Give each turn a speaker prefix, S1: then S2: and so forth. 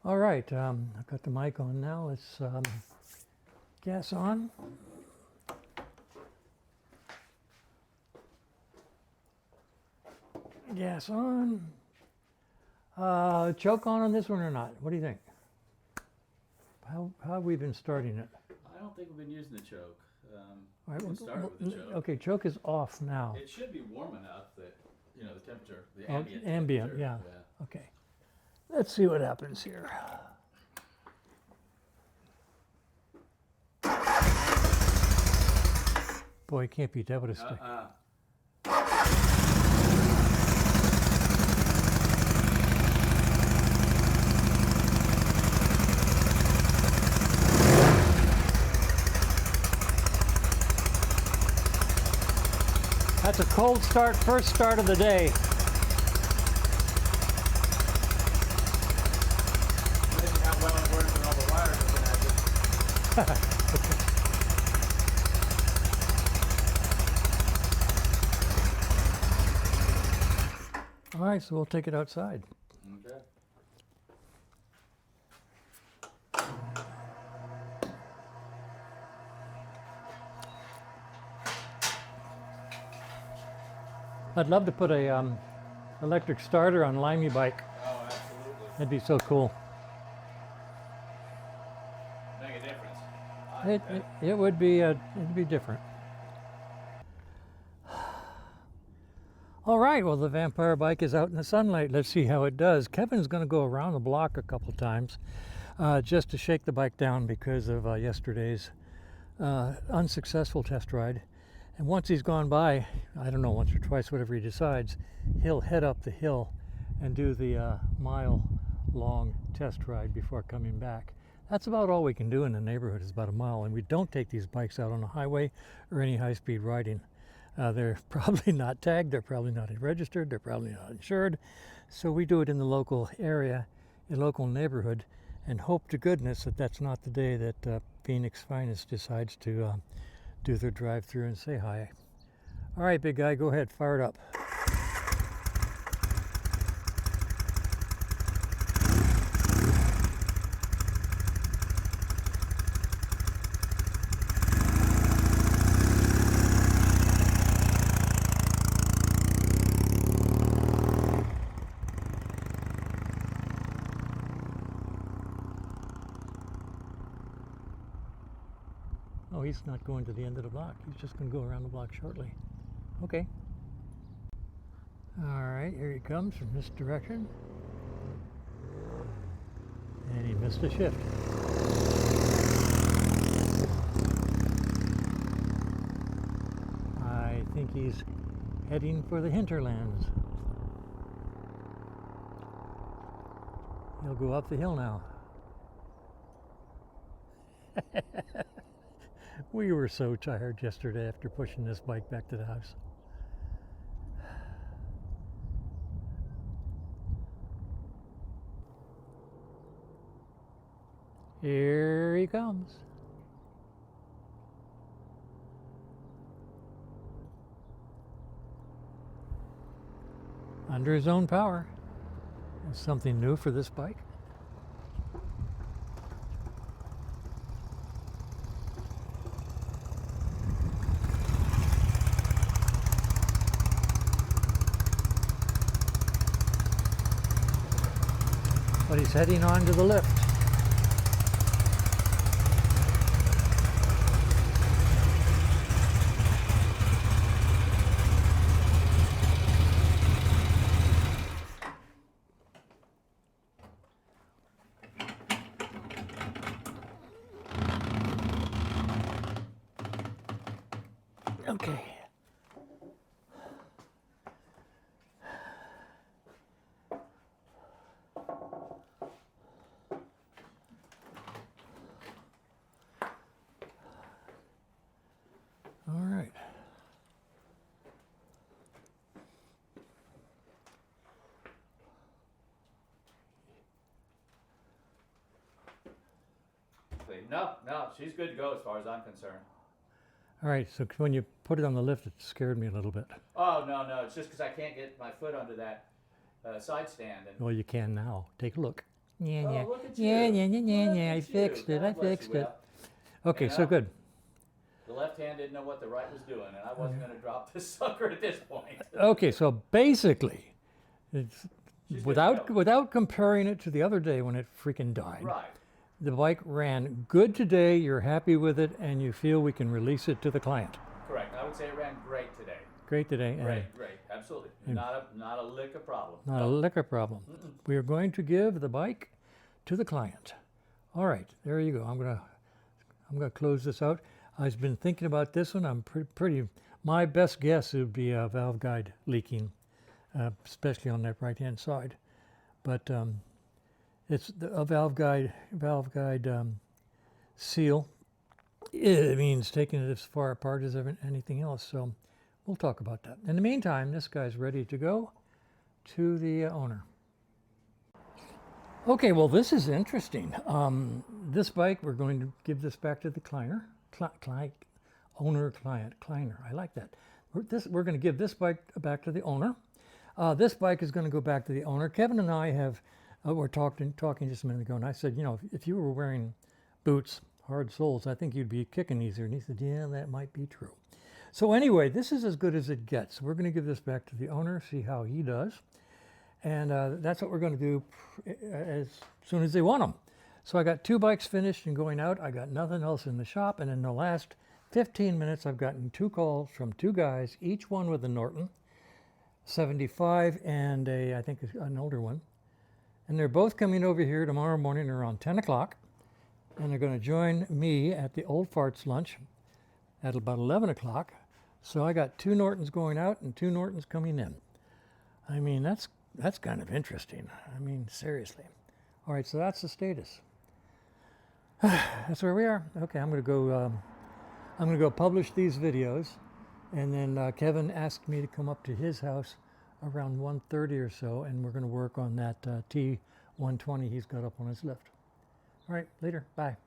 S1: All right, I've got the mic on now. Let's gas on. Gas on. Choke on this one or not? What do you think? How have we been starting it?
S2: I don't think we've been using the choke.
S1: All right,
S2: We can start with the choke.
S1: Okay, choke is off now.
S2: It should be warm enough that, you know, the temperature, the
S1: Oh,
S2: ambient
S1: ambient,
S2: temperature.
S1: yeah. Okay. Let's see what happens here. Boy, can't beat that with a stick. That's a cold start, first start of the day.
S2: Amazing how well it works with all the wires connected.
S1: All right, so we'll take it outside.
S2: Okay.
S1: I'd love to put a electric starter on Limey bike.
S2: Oh, absolutely.
S1: That'd be so cool.
S2: Make a difference.
S1: It would be it'd be different. All right, well the Vampire bike is out in the sunlight. Let's see how it does. Kevin's going to go around the block a couple times just to shake the bike down because of yesterday's unsuccessful test ride. And once he's gone by, I don't know, once or twice, whatever he decides, he'll head up the hill and do the mile-long test ride before coming back. That's about all we can do in the neighborhood, is about a mile, and we don't take these bikes out on the highway or any high-speed riding. They're probably not tagged, they're probably not registered, they're probably not insured, so we do it in the local area, a local neighborhood, and hope to goodness that that's not the day that Phoenix Finest decides to do their drive-through and say hi. All right, big guy, go ahead, fire it up. Oh, he's not going to the end of the block. He's just going to go around the block shortly. Okay. All right, here he comes from this direction. And he missed a shift. I think he's heading for the hinterlands. He'll go up the hill now. We were so tired yesterday after pushing this bike back to the house. Here he comes. Under his own power. That's something new for this bike. But he's heading on to the lift. Okay. All right.
S2: No, she's good to go as far as I'm concerned.
S1: All right, so when you put it on the lift, it scared me a little bit.
S2: Oh, no, it's just because I can't get my foot under that side stand. And
S1: Well, you can now. Take a look. Yeah,
S2: Oh,
S1: yeah.
S2: look at
S1: Yeah,
S2: you.
S1: yeah, yeah, yeah,
S2: Look
S1: yeah. I
S2: at
S1: fixed
S2: you.
S1: it. I
S2: God bless you,
S1: fixed it.
S2: Will.
S1: Okay,
S2: You
S1: so
S2: know,
S1: good.
S2: the left hand didn't know what the right was doing, and I wasn't going to drop this sucker at this point.
S1: Okay, so basically, it's
S2: She's good to go.
S1: without comparing it to the other day when it freaking died.
S2: Right.
S1: The bike ran good today. You're happy with it, and you feel we can release it to the client.
S2: Correct. I would say it ran great today.
S1: Great today.
S2: Great, great. Absolutely. Not a lick of problem.
S1: Not a liquor problem. We are going to give the bike to the client. All right, there you go. I'm gonna close this out. I've been thinking about this one. I'm pretty. My best guess would be a valve guide leaking, especially on that right hand side. But it's a valve guide seal. It means taking it as far apart as anything else. So we'll talk about that. In the meantime, this guy's ready to go to the owner. Okay, well, this is interesting. This bike, we're going to give this back to the cleaner. Cleaner. I like that. We're going to give this bike back to the owner. This bike is going to go back to the owner. Kevin and I were talking just a minute ago, and I said, you know, if you were wearing boots, hard soles, I think you'd be kicking easier. And he said, yeah, that might be true. So anyway, this is as good as it gets. We're going to give this back to the owner, see how he does. And that's what we're going to do as soon as they want them. So I got 2 bikes finished and going out. I got nothing else in the shop. And in the last 15 minutes, I've gotten 2 calls from 2 guys, each one with a Norton 75 and I think an older one. And they're both coming over here tomorrow morning around 10 o'clock. And they're going to join me at the Old Farts lunch at about 11 o'clock. So I got 2 Nortons going out and 2 Nortons coming in. I mean, that's kind of interesting. I mean, seriously. All right, so that's the status. That's where we are. Okay, I'm going to go publish these videos, and then Kevin asked me to come up to his house around 1:30 or so, and we're going to work on that T120 he's got up on his lift. All right, later. Bye.